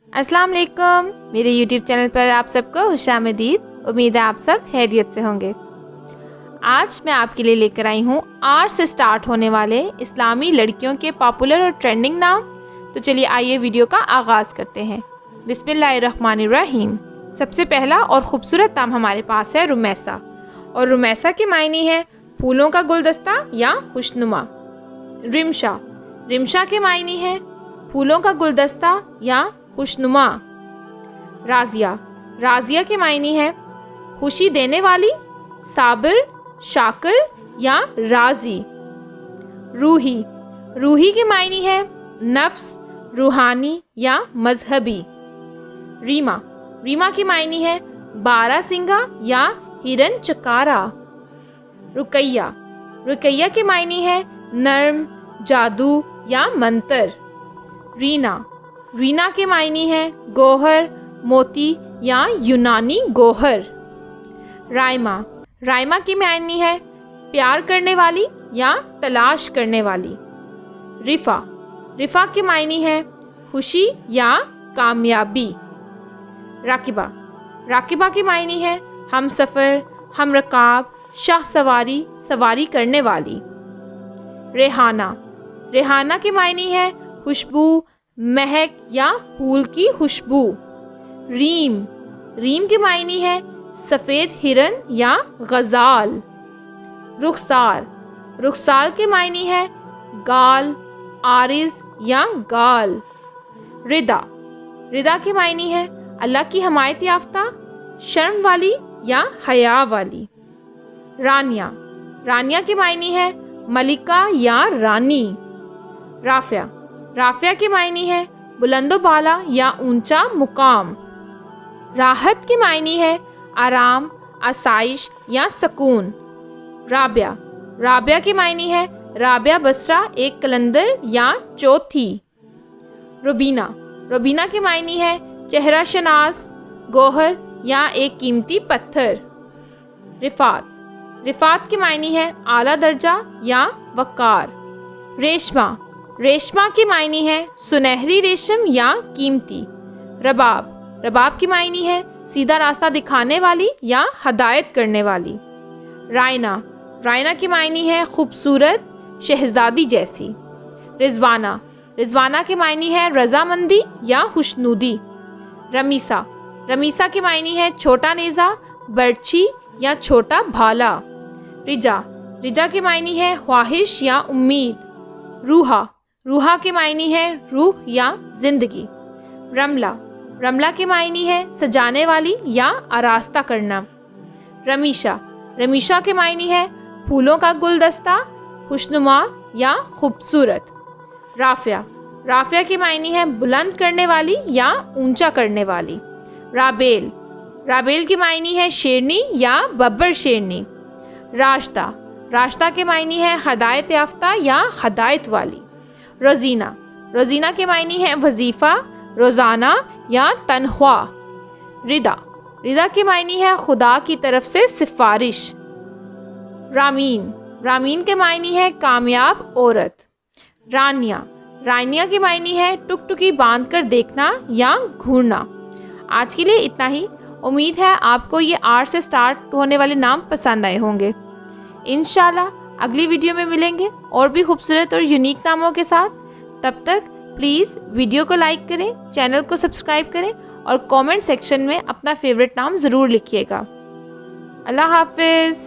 अस्सलाम वालेकुम, मेरे YouTube चैनल पर आप सबको खुशामदीद। उम्मीद है आप सब खैरियत से होंगे। आज मैं आपके लिए लेकर आई हूँ आर से स्टार्ट होने वाले इस्लामी लड़कियों के पॉपुलर और ट्रेंडिंग नाम। तो चलिए आइए वीडियो का आगाज़ करते हैं। बिस्मिल्लाहिर्रहमानिर्रहीम। सबसे पहला और ख़ूबसूरत नाम हमारे पास है रुमैसा, और रुमैसा के मायने है फूलों का गुलदस्ता या खुशनुमा। रिमशा, रिमशा के मायने है फूलों का गुलदस्ता या खुशनुमा। राजिया, राजिया के मायने है खुशी देने वाली, साबिर, शाकिर या राजी। रूही, रूही के मायने है नफ्स, रूहानी या मजहबी। रीमा, रीमा के मायने है बारासिंगा या हिरन चकारा। रुकैया, रुकैया के मायने है नर्म, जादू या मंतर। रीना, रीना के मायने है गोहर, मोती या यूनानी गोहर। राइमा, राइमा के मायने है प्यार करने वाली या तलाश करने वाली। रिफा, रिफा के मायने है खुशी या कामयाबी। राकिबा, राकिबा के मायने है हम सफ़र, हम रकाब, शाह सवारी, सवारी करने वाली। रेहाना, रेहाना के मायने है खुशबू, महक या फूल की खुशबू। रीम, रीम के मायने है सफ़ेद हिरन या गज़ाल। रुखसार, रुखसार के मायने है गाल, आरिज़ या गाल। रिदा, रिदा के मायने है अल्लाह की हिमायत याफ्ता, शर्म वाली या हया वाली। रानिया, रानिया के मायने है मलिका या रानी। राफिया, राफिया के मायने है बुलंदो बाला या ऊंचा मुकाम। राहत के मायने है आराम, आसाइश या सुकून। राबिया, राबिया के मायने है राबिया बसरा एक कलंदर या चौथी। रुबीना, रुबीना के मायने है चेहरा शनास, गोहर या एक कीमती पत्थर। रिफात, रिफात के मायने है आला दर्जा या वक़ार। रेशमा, रेशमा के मायने है सुनहरी रेशम या कीमती। रबाब, रबाब के मायने है सीधा रास्ता दिखाने वाली या हदायत करने वाली। रायना, रायना के मायने है खूबसूरत, शहजादी जैसी। रिजवाना, रिजवाना के मायने है रजामंदी या खुशनुदी। रमीसा, रमीसा के मायने है छोटा नेज़ा, बर्छी या छोटा भाला। रिजा, रिजा के मायने है ख्वाहिश या उम्मीद। रूहा, रूहा के मायने है रूह या जिंदगी। रमला, रमला के मायने है सजाने वाली या आरास्ता करना। रमीशा, रमीशा के मायने है फूलों का गुलदस्ता, खुशनुमा या खूबसूरत। राफिया, राफिया के मायने है बुलंद करने वाली या ऊंचा करने वाली। राबेल, राबेल के मायने है शेरनी या बब्बर शेरनी। राश्ता, राश्ता के मायने है हदायत याफ्ता या हदायत वाली। रोज़ीना, रोज़ीना के मायने है वजीफ़ा, रोज़ाना या तनख्वाह। रिदा, रिदा के मायने है खुदा की तरफ से सिफारिश। रामीन, रामीन के मायने है कामयाब औरत। रानिया, रानिया के मायने है टुकटुकी बांध कर देखना या घूरना। आज के लिए इतना ही। उम्मीद है आपको ये आर से स्टार्ट होने वाले नाम पसंद आए होंगे। इंशाल्लाह अगली वीडियो में मिलेंगे और भी खूबसूरत और यूनिक नामों के साथ। तब तक प्लीज़ वीडियो को लाइक करें, चैनल को सब्सक्राइब करें और कमेंट सेक्शन में अपना फेवरेट नाम ज़रूर लिखिएगा। अल्लाह हाफिज़।